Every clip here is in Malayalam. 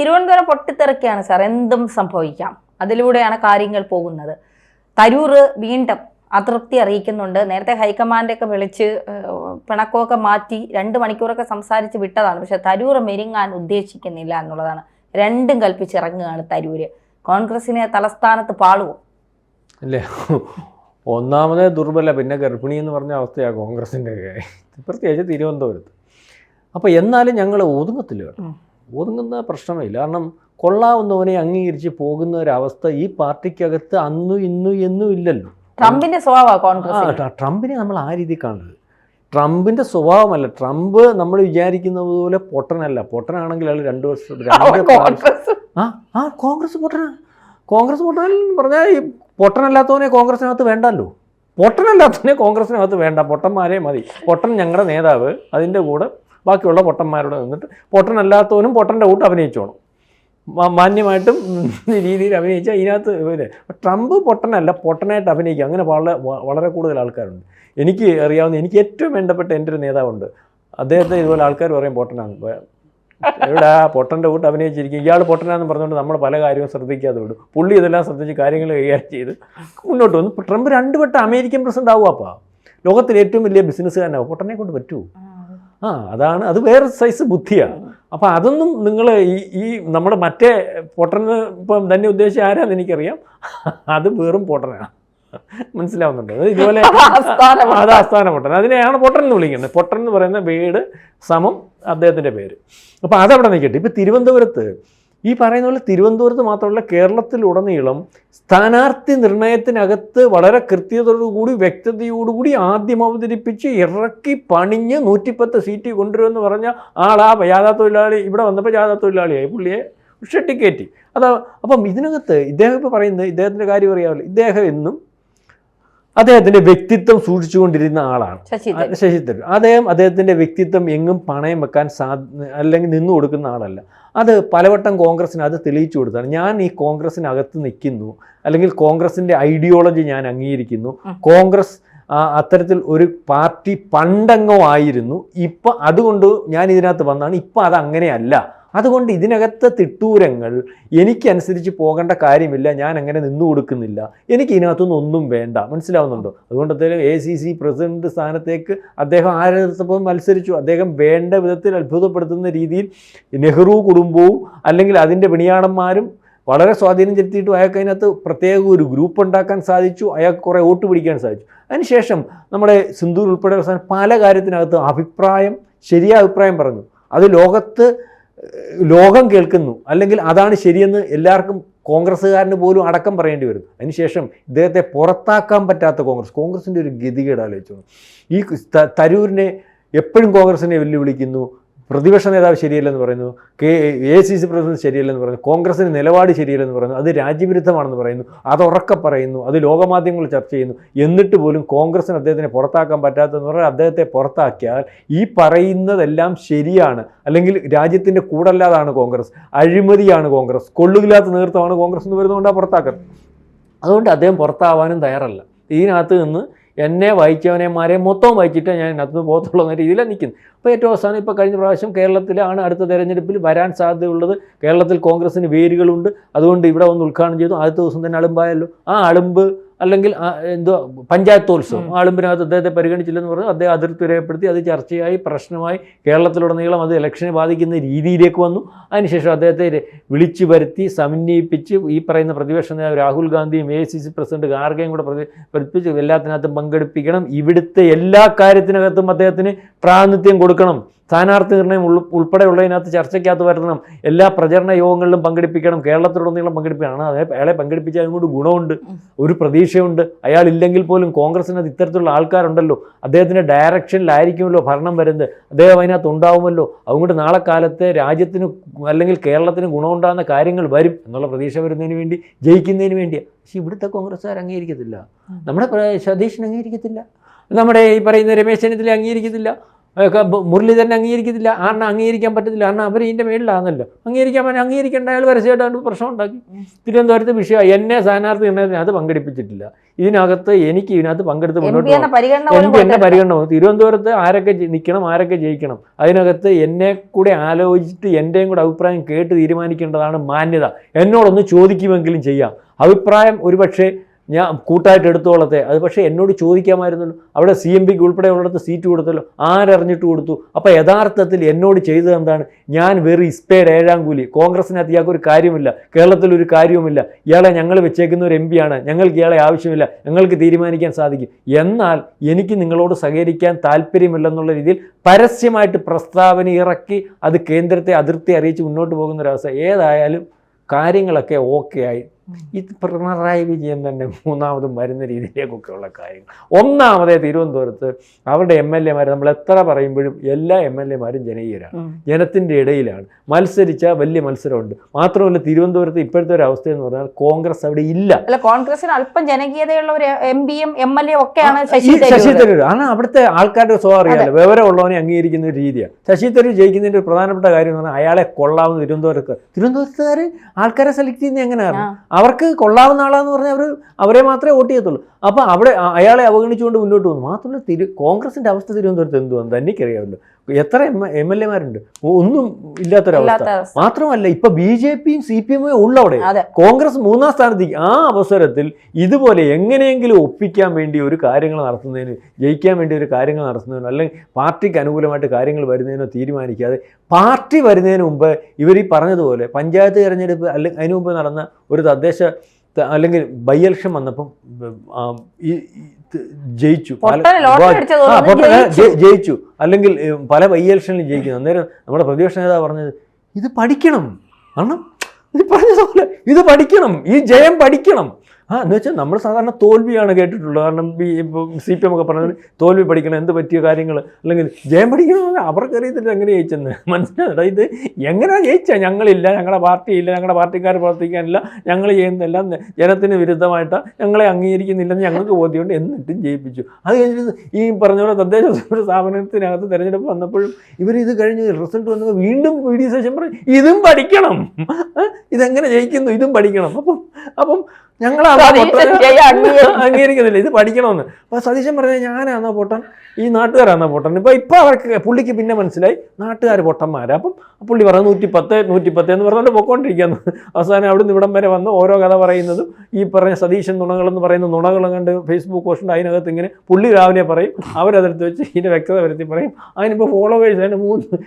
തിരുവനന്തപുരം പൊട്ടിത്തെറിക്കുകയാണ് സാർ. എന്തും സംഭവിക്കാം. അതിലൂടെയാണ് കാര്യങ്ങൾ പോകുന്നത്. തരൂർ വീണ്ടും അതൃപ്തി അറിയിക്കുന്നുണ്ട്. നേരത്തെ ഹൈക്കമാൻഡൊക്കെ വിളിച്ച് പിണക്കമൊക്കെ മാറ്റി 2 മണിക്കൂറൊക്കെ സംസാരിച്ച് വിട്ടതാണ്. പക്ഷെ തരൂർ മെരുങ്ങാൻ ഉദ്ദേശിക്കുന്നില്ല എന്നുള്ളതാണ്. രണ്ടും കൽപ്പിച്ചിറങ്ങുകയാണ് തരൂര്. കോൺഗ്രസിനെ തലസ്ഥാനത്ത് പാളുവോ? അല്ലേ, ഒന്നാമതേ ദുർബല, പിന്നെ ഗർഭിണി എന്ന് പറഞ്ഞ അവസ്ഥയാണ് കോൺഗ്രസിൻ്റെ, പ്രത്യേകിച്ച് തിരുവനന്തപുരത്ത്. അപ്പോൾ എന്നാലും ഞങ്ങൾ ഒതുങ്ങത്തില്ല, ഒതുങ്ങുന്ന പ്രശ്നമേ ഇല്ല. കാരണം കൊള്ളാവുന്നവനെ അംഗീകരിച്ച് പോകുന്ന ഒരവസ്ഥ ഈ പാർട്ടിക്കകത്ത് അന്നും ഇന്നും എന്നും ഇല്ലല്ലോ. ട്രംപിന്റെ സ്വഭാവമാണ് കോൺഗ്രസ്. ട്രംപിനെ നമ്മൾ ആ രീതി കാണരുത്. ട്രംപിൻ്റെ സ്വഭാവമല്ല. ട്രംപ് നമ്മൾ വിചാരിക്കുന്നത് പോലെ പൊട്ടനല്ല. പൊട്ടനാണെങ്കിൽ അയാൾ 2 വർഷം കോൺഗ്രസ് പൊട്ടനാണ്. കോൺഗ്രസ് പൊട്ടനെന്ന് പറഞ്ഞാൽ ഈ പൊട്ടനല്ലാത്തവനെ കോൺഗ്രസിനകത്ത് വേണ്ടല്ലോ. പൊട്ടനല്ലാത്തവനെ കോൺഗ്രസിനകത്ത് വേണ്ട, പൊട്ടന്മാരെ മതി. പൊട്ടൻ ഞങ്ങളുടെ നേതാവ്, അതിൻ്റെ കൂടെ ബാക്കിയുള്ള പൊട്ടന്മാരോട് നിന്നിട്ട് പൊട്ടനല്ലാത്തവനും പൊട്ടൻ്റെ കൂട്ട് അഭിനയിച്ചോണം. മാന്യമായിട്ടും രീതിയിൽ അഭിനയിച്ചാൽ ഇതിനകത്ത് ട്രംപ് പൊട്ടനല്ല, പൊട്ടനായിട്ട് അഭിനയിക്കുക. അങ്ങനെ വളരെ കൂടുതൽ ആൾക്കാരുണ്ട്. എനിക്ക് അറിയാവുന്ന, എനിക്ക് ഏറ്റവും വേണ്ടപ്പെട്ട എൻ്റെ ഒരു നേതാവുണ്ട്. അദ്ദേഹത്തെ ഇതുപോലെ ആൾക്കാർ പറയും പൊട്ടനാണ്. ഇവിടെ ആ പൊട്ടൻ്റെ കൂട്ട് അഭിനയിച്ചിരിക്കും. ഇയാൾ പൊട്ടനാണെന്ന് പറഞ്ഞുകൊണ്ട് നമ്മൾ പല കാര്യവും ശ്രദ്ധിക്കാതെ വിടും. പുള്ളി ഇതെല്ലാം ശ്രദ്ധിച്ച് കാര്യങ്ങൾ കൈകാര്യം ചെയ്ത് മുന്നോട്ട് വന്നു. ട്രംപ് 2 വട്ടം അമേരിക്കൻ പ്രസിഡന്റ് ആവുക. അപ്പോൾ ലോകത്തിലെ ഏറ്റവും വലിയ ബിസിനസ്സുകാരനാവും. പൊട്ടനെ കൊണ്ട് പറ്റുമോ? അതാണ്, അത് വേറെ സൈസ് ബുദ്ധിയാണ്. അപ്പോൾ അതൊന്നും നിങ്ങൾ ഈ നമ്മുടെ മറ്റേ പൊട്ടന് ഇപ്പം തന്നെ ഉദ്ദേശിച്ച് ആരാന്ന് എനിക്കറിയാം, അത് വെറും പൊട്ടനാണ്. മനസ്സിലാവുന്നുണ്ടോ? ഇതുപോലെ അത് ആസ്ഥാന പൊട്ടൻ, അതിനെയാണ് പൊട്ടൻ എന്ന് വിളിക്കുന്നത്. പൊട്ടൻ എന്ന് പറയുന്ന വീട് സമം അദ്ദേഹത്തിൻ്റെ പേര്. അപ്പോൾ അതവിടെ നിൽക്കട്ടെ. ഇപ്പോൾ തിരുവനന്തപുരത്ത് ഈ പറയുന്ന പോലെ തിരുവനന്തപുരത്ത് മാത്രമല്ല കേരളത്തിലുടനീളം സ്ഥാനാർത്ഥി നിർണയത്തിനകത്ത് വളരെ കൃത്യതയോടുകൂടി വ്യക്തതയോടുകൂടി ആദ്യം അവതരിപ്പിച്ച് ഇറക്കി പണിഞ്ഞ് 110 സീറ്റ് കൊണ്ടുവരുമെന്ന് പറഞ്ഞ ആളാ യാഥാതൊഴിലാളി. ഇവിടെ വന്നപ്പോൾ യാഥാതൊഴിലാളിയായി പുള്ളിയെ ഷെട്ടിക്കയറ്റി. അപ്പം ഇതിനകത്ത് ഇദ്ദേഹം ഇപ്പോൾ പറയുന്നത്, ഇദ്ദേഹത്തിൻ്റെ കാര്യം അറിയാമല്ലോ, ഇദ്ദേഹം എന്നും അദ്ദേഹത്തിൻ്റെ വ്യക്തിത്വം സൂക്ഷിച്ചുകൊണ്ടിരുന്ന ആളാണ് ശശി തരൂർ. അദ്ദേഹത്തിൻ്റെ വ്യക്തിത്വം എങ്ങും പണയം വെക്കാൻ അല്ലെങ്കിൽ നിന്നു കൊടുക്കുന്ന ആളല്ല. അത് പലവട്ടം കോൺഗ്രസിന് അത് തെളിയിച്ചു കൊടുത്താണ്. ഞാൻ ഈ കോൺഗ്രസിനകത്ത് നിൽക്കുന്നു, അല്ലെങ്കിൽ കോൺഗ്രസിൻ്റെ ഐഡിയോളജി ഞാൻ അംഗീകരിക്കുന്നു, കോൺഗ്രസ് അത്തരത്തിൽ ഒരു പാർട്ടി പണ്ടങ്ങോ ആയിരുന്നു, ഇപ്പം അതുകൊണ്ട് ഞാൻ ഇതിനകത്ത് വന്നാണ്, ഇപ്പം അതങ്ങനെയല്ല. അതുകൊണ്ട് ഇതിനകത്തെ തിട്ടൂരങ്ങൾ എനിക്കനുസരിച്ച് പോകേണ്ട കാര്യമില്ല, ഞാൻ അങ്ങനെ നിന്നു കൊടുക്കുന്നില്ല, എനിക്ക് ഇതിനകത്തൊന്നും ഒന്നും വേണ്ട. മനസ്സിലാവുന്നുണ്ടോ? അതുകൊണ്ട് അദ്ദേഹം ACC പ്രസിഡന്റ് സ്ഥാനത്തേക്ക് അദ്ദേഹം ആരെടുത്തപ്പോൾ മത്സരിച്ചു. അദ്ദേഹം വേണ്ട വിധത്തിൽ അത്ഭുതപ്പെടുത്തുന്ന രീതിയിൽ നെഹ്റു കുടുംബവും അല്ലെങ്കിൽ അതിൻ്റെ പിണിയാടന്മാരും വളരെ സ്വാധീനം ചെലുത്തിയിട്ടും അയാൾക്ക് അതിനകത്ത് പ്രത്യേക ഒരു ഗ്രൂപ്പ് ഉണ്ടാക്കാൻ സാധിച്ചു. അയാൾക്ക് കുറേ വോട്ട് പിടിക്കാൻ സാധിച്ചു. അതിനുശേഷം നമ്മുടെ സിന്ധൂർ ഉൾപ്പെടെ പല കാര്യത്തിനകത്ത് ശരിയായ അഭിപ്രായം പറഞ്ഞു. അത് ലോകം കേൾക്കുന്നു, അല്ലെങ്കിൽ അതാണ് ശരിയെന്ന് എല്ലാവർക്കും, കോൺഗ്രസ്സുകാരന് പോലും അടക്കം പറയേണ്ടി വരും. അതിനുശേഷം ഇദ്ദേഹത്തെ പുറത്താക്കാൻ പറ്റാത്ത കോൺഗ്രസിൻ്റെ ഒരു ഗതികേട് ആലോചിച്ചു. ഈ തരൂരിനെ എപ്പോഴും കോൺഗ്രസിനെ വെല്ലുവിളിക്കുന്നു. പ്രതിപക്ഷ നേതാവ് ശരിയല്ലെന്ന് പറയുന്നു, ACC പ്രസിഡന്റ് ശരിയല്ലെന്ന് പറയുന്നു, കോൺഗ്രസിന് നിലപാട് ശരിയല്ലെന്ന് പറയുന്നു, അത് രാജ്യവിരുദ്ധമാണെന്ന് പറയുന്നു, അത് ഉറക്കെ പറയുന്നു, അത് ലോകമാധ്യമങ്ങൾ ചർച്ച ചെയ്യുന്നു. എന്നിട്ട് പോലും കോൺഗ്രസിന് അദ്ദേഹത്തിനെ പുറത്താക്കാൻ പറ്റാത്തതെന്ന് പറഞ്ഞാൽ അദ്ദേഹത്തെ പുറത്താക്കിയാൽ ഈ പറയുന്നതെല്ലാം ശരിയാണ്, അല്ലെങ്കിൽ രാജ്യത്തിൻ്റെ കൂടല്ലാതാണ് കോൺഗ്രസ്, അഴിമതിയാണ് കോൺഗ്രസ്, കൊള്ളുകില്ലാത്ത നേതൃത്വമാണ് കോൺഗ്രസ് എന്ന് വരുന്നതുകൊണ്ടാണ് പുറത്താക്കുന്നത്. അതുകൊണ്ട് അദ്ദേഹം പുറത്താവാനും തയ്യാറല്ല. ഇതിനകത്ത് നിന്ന് എന്നെ വായിച്ചവനെമാരെ മൊത്തം വായിച്ചിട്ട് ഞാൻ ഇതിനകത്ത് പോകത്തുള്ളൂ എന്ന രീതിയിലാണ് നിൽക്കുന്നത്. അപ്പോൾ ഏറ്റവും അവസാനം ഇപ്പോൾ കഴിഞ്ഞ പ്രാവശ്യം കേരളത്തിലാണ് അടുത്ത തെരഞ്ഞെടുപ്പിൽ വരാൻ സാധ്യതയുള്ളത്. കേരളത്തിൽ കോൺഗ്രസിന് വേരുകളുണ്ട്. അതുകൊണ്ട് ഇവിടെ വന്ന് ഉദ്ഘാടനം ചെയ്തു. ആദ്യത്തെ ദിവസം തന്നെ അളുമ്പായല്ലോ. ആ അളുമ്പ് അല്ലെങ്കിൽ പഞ്ചായത്തോത്സവം, അളുമ്പിനകത്ത് അദ്ദേഹത്തെ പരിഗണിച്ചില്ലെന്ന് പറഞ്ഞ് അദ്ദേഹം അതിർത്തി രേഖപ്പെടുത്തി. അത് ചർച്ചയായി, പ്രശ്നമായി, കേരളത്തിലുടനീളം അത് ഇലക്ഷനെ ബാധിക്കുന്ന രീതിയിലേക്ക് വന്നു. അതിനുശേഷം അദ്ദേഹത്തെ വിളിച്ചു വരുത്തി സമന്വയിപ്പിച്ച് ഈ പറയുന്ന പ്രതിപക്ഷ നേതാവ് രാഹുൽ ഗാന്ധിയും ACC പ്രസിഡന്റ് ഖാർഗെയും കൂടെ പ്രതിപ്പിച്ച് എല്ലാത്തിനകത്തും പങ്കെടുപ്പിക്കണം. ഇവിടുത്തെ എല്ലാ കാര്യത്തിനകത്തും അദ്ദേഹത്തിന് പ്രാതിനിധ്യം കൊടുക്കണം. സ്ഥാനാർത്ഥി നിർണ്ണയം ഉൾപ്പെടെയുള്ളതിനകത്ത് ചർച്ചയ്ക്കകത്ത് വരുത്തണം. എല്ലാ പ്രചരണ യോഗങ്ങളിലും പങ്കെടുപ്പിക്കണം. കേരളത്തിലുടനീളം പങ്കെടുപ്പിക്കണം. അയാളെ പങ്കെടുപ്പിച്ചാൽ അതുകൊണ്ട് ഗുണമുണ്ട്, ഒരു പ്രതീക്ഷയുണ്ട്. അയാളില്ലെങ്കിൽ പോലും കോൺഗ്രസിനകത്ത് ഇത്തരത്തിലുള്ള ആൾക്കാരുണ്ടല്ലോ. അദ്ദേഹത്തിൻ്റെ ഡയറക്ഷനിലായിരിക്കുമല്ലോ ഭരണം വരുന്നത്. അദ്ദേഹം അതിനകത്ത് ഉണ്ടാവുമല്ലോ. അതുകൊണ്ട് നാളെ കാലത്തെ രാജ്യത്തിന് അല്ലെങ്കിൽ കേരളത്തിന് ഗുണമുണ്ടാകുന്ന കാര്യങ്ങൾ വരും എന്നുള്ള പ്രതീക്ഷ വരുന്നതിന് വേണ്ടി, ജയിക്കുന്നതിന് വേണ്ടിയാണ്. പക്ഷേ ഇവിടുത്തെ കോൺഗ്രസ്സുകാർ അംഗീകരിക്കത്തില്ല. നമ്മുടെ സതീശൻ അംഗീകരിക്കത്തില്ല. നമ്മുടെ ഈ പറയുന്ന രമേശ് ചെന്നിത്തല അംഗീകരിക്കത്തില്ല. മുരളീധരൻ അംഗീകരിക്കത്തില്ല, കാരണം അംഗീകരിക്കാൻ പറ്റത്തില്ല, കാരണം അവർ ഇതിൻ്റെ മേളിലാണല്ലോ. അംഗീകരിക്കേണ്ട അയാൾ പരസ്യമായിട്ട് പ്രശ്നം ഉണ്ടാക്കി. തിരുവനന്തപുരത്ത് വിഷയമായി, എന്നെ സ്ഥാനാർത്ഥി അത് പങ്കെടുപ്പിച്ചിട്ടില്ല, ഇതിനകത്ത് എനിക്ക് ഇതിനകത്ത് പങ്കെടുത്ത് മുന്നോട്ട് എന്നെ പരിഗണന. തിരുവനന്തപുരത്ത് ആരൊക്കെ നിൽക്കണം, ആരൊക്കെ ജയിക്കണം, അതിനകത്ത് എന്നെ കൂടെ ആലോചിച്ചിട്ട് എൻ്റെയും കൂടെ അഭിപ്രായം കേട്ട് തീരുമാനിക്കേണ്ടതാണ് മാന്യത. എന്നോടൊന്ന് ചോദിക്കുമെങ്കിലും ചെയ്യാം, അഭിപ്രായം ഒരുപക്ഷെ ഞാൻ കൂട്ടായിട്ട് എടുത്തോളത്തെ, അത് പക്ഷേ എന്നോട് ചോദിക്കാമായിരുന്നല്ലോ. അവിടെ CMPക്ക് ഉൾപ്പെടെ ഉള്ളിടത്ത് സീറ്റ് കൊടുത്തല്ലോ, ആരറിഞ്ഞിട്ട് കൊടുത്തു. അപ്പോൾ യഥാർത്ഥത്തിൽ എന്നോട് ചെയ്തത് എന്താണ്? ഞാൻ വെറി ഇസ്പേഡ് 7-ാം കൂലി. കോൺഗ്രസിനകത്ത് ഇയാൾക്കൊരു കാര്യമില്ല, കേരളത്തിലൊരു കാര്യവുമില്ല, ഇയാളെ ഞങ്ങൾ വെച്ചേക്കുന്ന ഒരു MP ആണ്, ഞങ്ങൾക്ക് ഇയാളെ ആവശ്യമില്ല, ഞങ്ങൾക്ക് തീരുമാനിക്കാൻ സാധിക്കും. എന്നാൽ എനിക്ക് നിങ്ങളോട് സഹകരിക്കാൻ താല്പര്യമില്ലെന്നുള്ള രീതിയിൽ പരസ്യമായിട്ട് പ്രസ്താവന ഇറക്കി അത് കേന്ദ്രത്തെ അതിർത്തി അറിയിച്ച് മുന്നോട്ട് പോകുന്നൊരവസ്ഥ. ഏതായാലും കാര്യങ്ങളൊക്കെ ഓക്കെ ആയി. ഇത് പിണറായി വിജയൻ തന്നെ മൂന്നാമതും വരുന്ന രീതിയിലേക്കൊക്കെയുള്ള കാര്യങ്ങൾ. ഒന്നാമതേ തിരുവനന്തപുരത്ത് അവരുടെ MLA-മാർ, നമ്മൾ എത്ര പറയുമ്പോഴും എല്ലാ MLA-മാരും ജനകീയരാണ്, ജനത്തിൻ്റെ ഇടയിലാണ്, മത്സരിച്ച വലിയ മത്സരമുണ്ട്. മാത്രമല്ല തിരുവനന്തപുരത്ത് ഇപ്പോഴത്തെ ഒരു അവസ്ഥ എന്ന് പറഞ്ഞാൽ കോൺഗ്രസ് അവിടെ ഇല്ല. കോൺഗ്രസിന് അല്പം ജനകീയതയുള്ള ഒരു MP-യും MLA ഒക്കെയാണ് ശശി തരൂർ. ആണ് അവിടുത്തെ ആൾക്കാരുടെ സ്വഭാവം അറിയാമല്ലോ, വിവരമുള്ളവനെ അംഗീകരിക്കുന്ന ഒരു രീതിയാണ്. ശശി തരൂർ ജയിക്കുന്നതിൻ്റെ ഒരു പ്രധാനപ്പെട്ട കാര്യം എന്ന് പറഞ്ഞാൽ അയാളെ കൊള്ളാവുന്ന തിരുവനന്തപുരത്തുകാർ ആൾക്കാരെ സെലക്ട് ചെയ്യുന്നത് എങ്ങനെയാണ്? അവർക്ക് കൊള്ളാവുന്ന ആളാന്ന് പറഞ്ഞാൽ അവരെ മാത്രമേ വോട്ട് ചെയ്യത്തുള്ളൂ. അപ്പോൾ അവിടെ അയാളെ അവഗണിച്ചുകൊണ്ട് മുന്നോട്ട് പോകുന്നു. മാത്രമല്ല കോൺഗ്രസിൻ്റെ അവസ്ഥ തിരുവനന്തപുരത്ത് എന്തുവാന്ന് തനിക്കറിയാമല്ലോ. എത്ര MLA-മാരുണ്ട്, ഒന്നും ഇല്ലാത്തൊരവസ്ഥ. മാത്രമല്ല ഇപ്പൊ BJP-യും CPM-ഉം ഉള്ളവിടെ, കോൺഗ്രസ് 3-ാം സ്ഥാനത്തേക്ക്. ആ അവസരത്തിൽ ഇതുപോലെ എങ്ങനെയെങ്കിലും ഒപ്പിക്കാൻ വേണ്ടി ഒരു കാര്യങ്ങൾ നടത്തുന്നതിന്, ജയിക്കാൻ വേണ്ടി ഒരു കാര്യങ്ങൾ നടത്തുന്നതിനോ അല്ലെങ്കിൽ പാർട്ടിക്ക് അനുകൂലമായിട്ട് കാര്യങ്ങൾ വരുന്നതിനോ തീരുമാനിക്കാതെ, പാർട്ടി വരുന്നതിന് മുമ്പ് ഇവർ ഈ പറഞ്ഞതുപോലെ പഞ്ചായത്ത് തിരഞ്ഞെടുപ്പ് അല്ലെങ്കിൽ അതിനു മുമ്പ് നടന്ന ഒരു തദ്ദേശ അല്ലെങ്കിൽ ബൈ ഇലക്ഷൻ വന്നപ്പം ജയിച്ചു, അല്ലെങ്കിൽ പല ബൈ ഇലക്ഷനിലും ജയിക്കുന്നു. അന്നേരം നമ്മുടെ പ്രതിപക്ഷ നേതാവ് പറഞ്ഞത് ഇത് പഠിക്കണം, കാരണം ഇത് പറഞ്ഞതുപോലെ ഇത് പഠിക്കണം, ഈ ജയം പഠിക്കണം. എന്ന് വെച്ചാൽ നമ്മൾ സാധാരണ തോൽവിയാണ് കേട്ടിട്ടുള്ളത്. കാരണം CPM ഒക്കെ പറഞ്ഞത് തോൽവി പഠിക്കണം, എന്ത് പറ്റിയ കാര്യങ്ങൾ, അല്ലെങ്കിൽ ജയം പഠിക്കണമെന്ന് അവർക്കറിയത്തില്ല എങ്ങനെ ജയിച്ചെന്ന്. മനസ്സിലായി ഇത് എങ്ങനെയാണ് ജയിച്ചാൽ? ഞങ്ങളില്ല, ഞങ്ങളുടെ പാർട്ടിയില്ല, ഞങ്ങളുടെ പാർട്ടിക്കാർ പ്രവർത്തിക്കാനില്ല, ഞങ്ങൾ ചെയ്യുന്നതെല്ലാം ജനത്തിന് വിരുദ്ധമായിട്ടാണ്, ഞങ്ങളെ അംഗീകരിക്കുന്നില്ലെന്ന് ഞങ്ങൾക്ക് ബോധ്യമുണ്ട്, എന്നിട്ടും ജയിപ്പിച്ചു. അത് കഴിഞ്ഞിട്ട് ഈ പറഞ്ഞ പോലെ തദ്ദേശ സ്ഥാപനത്തിനകത്ത് തിരഞ്ഞെടുപ്പ് വന്നപ്പോഴും ഇവർ ഇത് കഴിഞ്ഞ് റിസൾട്ട് വന്നപ്പോൾ വീണ്ടും PD സതീശൻ പറയും ഇതും പഠിക്കണം, ഇതെങ്ങനെ ജയിക്കുന്നു, ഇതും പഠിക്കണം. അപ്പം ഞങ്ങൾ അംഗീകരിക്കുന്നില്ല, ഇത് പഠിക്കണമെന്ന്. അപ്പോൾ സതീശൻ പറഞ്ഞാൽ ഞാനാണോ പൊട്ടൻ, ഈ നാട്ടുകാരാണോ പൊട്ടൻ? ഇപ്പം അവർക്ക് പുള്ളിക്ക് പിന്നെ മനസ്സിലായി നാട്ടുകാർ പൊട്ടന്മാരാണ്. അപ്പം പുള്ളി പറഞ്ഞു 110 എന്ന് പറഞ്ഞുകൊണ്ട് പൊക്കോണ്ടിരിക്കുന്നു. അവസാനം അവിടുന്ന് ഇവിടം വരെ വന്ന് ഓരോ കഥ പറയുന്നതും ഈ പറഞ്ഞ സതീശൻ നുണകളെന്ന് പറയുന്ന നുണകളും കണ്ട് ഫേസ്ബുക്ക് പോസ്റ്റ് അതിനകത്ത് ഇങ്ങനെ പുള്ളി രാവിലെ പറയും, അവരതെടുത്ത് വെച്ച് ഇതിൻ്റെ വ്യക്തത വരുത്തി പറയും. അതിനിപ്പോൾ ഫോളോവേഴ്സ് അതിന് 3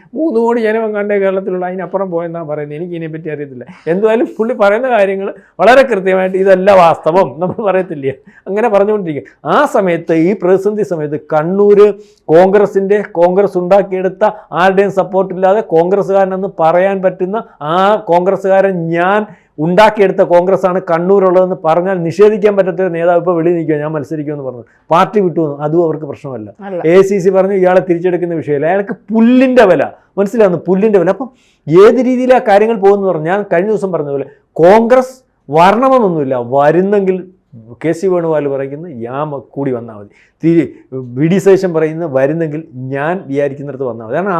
കോടി ജനം കണ്ടേ കേരളത്തിലുള്ള, അതിനപ്പുറം പോയെന്നാണ് പറയുന്നത്. എനിക്ക് ഇതിനെപ്പറ്റി അറിയത്തില്ല. എന്തായാലും പുള്ളി പറയുന്ന കാര്യങ്ങൾ വളരെ കൃത്യമായിട്ട് ഇതല്ല വാസ്തവം നമ്മൾ പറയത്തില്ല, അങ്ങനെ പറഞ്ഞുകൊണ്ടിരിക്കും. ആ സമയത്ത് ഈ പ്രതിസന്ധി സമയത്ത് കണ്ണൂർ കോൺഗ്രസ് ഉണ്ടാക്കിയെടുത്ത ആരുടെയും സപ്പോർട്ടില്ലാതെ കോൺഗ്രസ്സുകാരനെന്ന് പറയാൻ പറ്റുന്ന ആ കോൺഗ്രസ്സുകാരൻ ഞാൻ ഉണ്ടാക്കിയെടുത്ത കോൺഗ്രസ്സാണ് കണ്ണൂരുള്ളതെന്ന് പറഞ്ഞാൽ നിഷേധിക്കാൻ പറ്റാത്ത നേതാവ് ഇപ്പോൾ വെളിയിൽ നിൽക്കുക, ഞാൻ മത്സരിക്കുമെന്ന് പറഞ്ഞു, പാർട്ടി വിട്ടുവന്നു, അതും അവർക്ക് പ്രശ്നമല്ല. ACC പറഞ്ഞു ഇയാളെ തിരിച്ചെടുക്കുന്ന വിഷയമില്ല, അയാൾക്ക് പുല്ലിൻ്റെ വില മനസ്സിലാവുന്നു, പുല്ലിൻ്റെ വില. അപ്പം ഏത് രീതിയിലാണ് കാര്യങ്ങൾ പോകുമെന്ന് പറഞ്ഞു. ഞാൻ കഴിഞ്ഞ ദിവസം പറഞ്ഞതുപോലെ കോൺഗ്രസ് വരണമെന്നൊന്നുമില്ല, വരുന്നെങ്കിൽ KC വേണുഗോപാൽ പറയുന്നത് ഞാൻ കൂടി വന്നാൽ മതി, VD സതീശൻ പറയുന്നത് വരുന്നെങ്കിൽ ഞാൻ വിചാരിക്കുന്നിടത്ത് വന്നാൽ മതി. കാരണം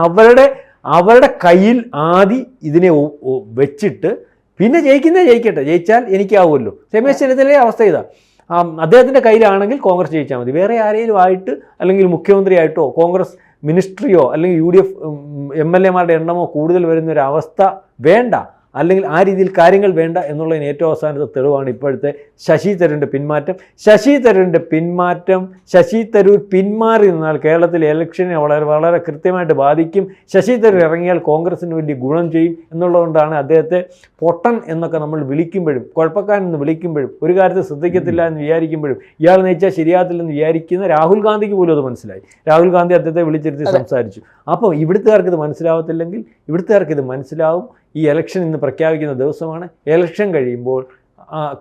അവരുടെ കയ്യിൽ ആദ്യം ഇതിനെ വെച്ചിട്ട് പിന്നെ ജയിക്കട്ടെ, ജയിച്ചാൽ എനിക്കാവുമല്ലോ. രമേശ് ചെന്നിത്തലയുടെ അവസ്ഥ ഇതാ, അദ്ദേഹത്തിൻ്റെ കയ്യിലാണെങ്കിൽ കോൺഗ്രസ് ജയിച്ചാൽ മതി, വേറെ ആരെങ്കിലും ആയിട്ട് അല്ലെങ്കിൽ മുഖ്യമന്ത്രിയായിട്ടോ കോൺഗ്രസ് മിനിസ്ട്രിയോ അല്ലെങ്കിൽ UDF MLA-മാരുടെ എണ്ണമോ കൂടുതൽ വരുന്നൊരവസ്ഥ വേണ്ട, അല്ലെങ്കിൽ ആ രീതിയിൽ കാര്യങ്ങൾ വേണ്ട എന്നുള്ളതിന് ഏറ്റവും അവസാനത്തെ തെളിവാണ് ഇപ്പോഴത്തെ ശശി തരൂരിൻ്റെ പിന്മാറ്റം. ശശി തരൂർ പിന്മാറി നിന്നാൽ കേരളത്തിലെ ഇലക്ഷനെ വളരെ കൃത്യമായിട്ട് ബാധിക്കും. ശശി തരൂർ ഇറങ്ങിയാൽ കോൺഗ്രസിന് വലിയ ഗുണം ചെയ്യും എന്നുള്ളതുകൊണ്ടാണ് അദ്ദേഹത്തെ പൊട്ടൻ എന്നൊക്കെ നമ്മൾ വിളിക്കുമ്പോഴും, കുഴപ്പക്കാരൻ എന്ന് വിളിക്കുമ്പോഴും, ഒരു കാര്യത്തിൽ ശ്രദ്ധിക്കത്തില്ല എന്ന് വിചാരിക്കുമ്പോഴും, ഇയാൾ നയിച്ചാൽ ശരിയാകത്തില്ലെന്ന് വിചാരിക്കുന്ന രാഹുൽ ഗാന്ധിക്ക് പോലും അത് മനസ്സിലായി. രാഹുൽ ഗാന്ധി അദ്ദേഹത്തെ വിളിച്ചിരുത്തി സംസാരിച്ചു. അപ്പോൾ ഇവിടുത്തുകാർക്ക് ഇത് മനസ്സിലാവത്തില്ലെങ്കിൽ ഇവിടുത്തുകാർക്ക് ഇത് മനസ്സിലാവും. ഈ ഇലക്ഷൻ ഇന്ന് പ്രഖ്യാപിക്കുന്ന ദിവസമാണ്. ഇലക്ഷൻ കഴിയുമ്പോൾ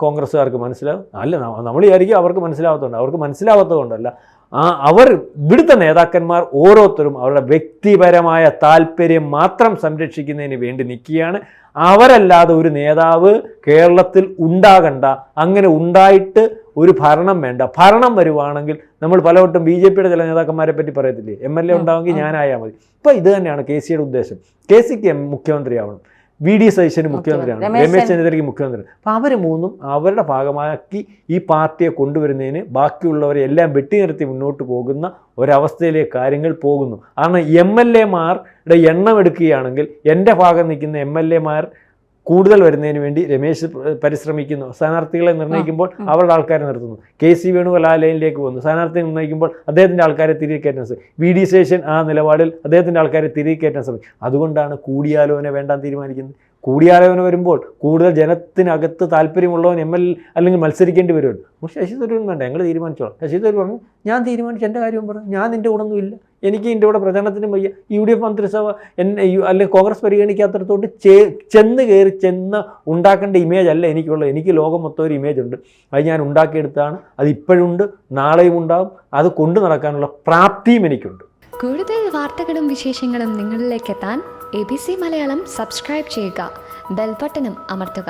കോൺഗ്രസ്സുകാർക്ക് മനസ്സിലാവും. അല്ല, നമ്മൾ വിചാരിക്കും അവർക്ക് മനസ്സിലാവാത്തതുകൊണ്ടല്ല, അവർ ഇവിടുത്തെ നേതാക്കന്മാർ ഓരോരുത്തരും അവരുടെ വ്യക്തിപരമായ താല്പര്യം മാത്രം സംരക്ഷിക്കുന്നതിന് വേണ്ടി നിൽക്കുകയാണ്. അവരല്ലാതെ ഒരു നേതാവ് കേരളത്തിൽ ഉണ്ടാകണ്ട, അങ്ങനെ ഉണ്ടായിട്ട് ഒരു ഭരണം വേണ്ട. ഭരണം വരുവാണെങ്കിൽ നമ്മൾ പലവട്ടം BJP-യുടെ ചില നേതാക്കന്മാരെ പറ്റി പറയത്തില്ലേ, MLA ഉണ്ടാവുമെങ്കിൽ ഞാനായാൽ മതി. ഇപ്പോൾ ഇത് തന്നെയാണ് KC-യുടെ ഉദ്ദേശം. KC-ക്ക് മുഖ്യമന്ത്രിയാവണം, VD സതീശന് മുഖ്യമന്ത്രിയാണ്, രമേശ് ചെന്നിത്തലയ്ക്ക് മുഖ്യമന്ത്രി. അപ്പം അവർ മൂന്നും അവരുടെ ഭാഗമാക്കി ഈ പാർട്ടിയെ കൊണ്ടുവരുന്നതിന് ബാക്കിയുള്ളവരെ എല്ലാം വെട്ടി നിർത്തി മുന്നോട്ട് പോകുന്ന ഒരവസ്ഥയിലേക്ക് കാര്യങ്ങൾ പോകുന്നു. കാരണം MLA-മാരുടെ എണ്ണം എടുക്കുകയാണെങ്കിൽ എൻ്റെ ഭാഗം നിൽക്കുന്ന MLA-മാർ കൂടുതൽ വരുന്നതിന് വേണ്ടി രമേശ് പരിശ്രമിക്കുന്നു. സ്ഥാനാർത്ഥികളെ നിർണ്ണയിക്കുമ്പോൾ അവരുടെ ആൾക്കാരെ നിർത്തുന്നു. KC വേണുഗോപാൽ ആ ലൈനിലേക്ക് പോകുന്നു. സ്ഥാനാർത്ഥിയെ നിർണ്ണയിക്കുമ്പോൾ അദ്ദേഹത്തിൻ്റെ ആൾക്കാരെ തിരികെ കയറ്റാൻ ശ്രമിക്കും. VD സതീശൻ ആ നിലപാടിൽ അദ്ദേഹത്തിൻ്റെ ആൾക്കാരെ തിരികെ കയറ്റാൻ ശ്രമിക്കും. അതുകൊണ്ടാണ് കൂടിയാലോചന വേണ്ടാൻ തീരുമാനിക്കുന്നത്. കൂടിയാലോചന വരുമ്പോൾ കൂടുതൽ ജനത്തിനകത്ത് താല്പര്യമുള്ളവൻ MLA അല്ലെങ്കിൽ മത്സരിക്കേണ്ടി വരുമല്ലോ. പക്ഷേ ശശി തരൂരും വേണ്ട, ഞങ്ങൾ തീരുമാനിച്ചോളാം. ശശി തരൂർ പറഞ്ഞു, ഞാൻ തീരുമാനിച്ചു, എൻ്റെ കാര്യം പറഞ്ഞു, ഞാൻ നിൻ്റെ കൂടെ ഒന്നുമില്ല, എനിക്ക് ഇതിൻ്റെ കൂടെ പ്രചരണത്തിനും വയ്യ. UDF മന്ത്രിസഭ അല്ലെങ്കിൽ കോൺഗ്രസ് പരിഗണിക്കാത്തടത്തോട്ട് ചെന്ന് ഉണ്ടാക്കേണ്ട ഇമേജ് അല്ല എനിക്കുള്ളത്. എനിക്ക് ലോകം മൊത്തം ഒരു ഇമേജ് ഉണ്ട്, അത് ഞാൻ ഉണ്ടാക്കിയെടുത്താണ്. അത് ഇപ്പോഴുണ്ട്, നാളെയും ഉണ്ടാകും. അത് കൊണ്ടു നടക്കാനുള്ള പ്രാപ്തിയും എനിക്കുണ്ട്. കൂടുതൽ വാർത്തകളും വിശേഷങ്ങളും നിങ്ങളിലേക്ക് എത്താൻ ABC മലയാളം സബ്സ്ക്രൈബ് ചെയ്യുക, ബെൽ ബട്ടണും അമർത്തുക.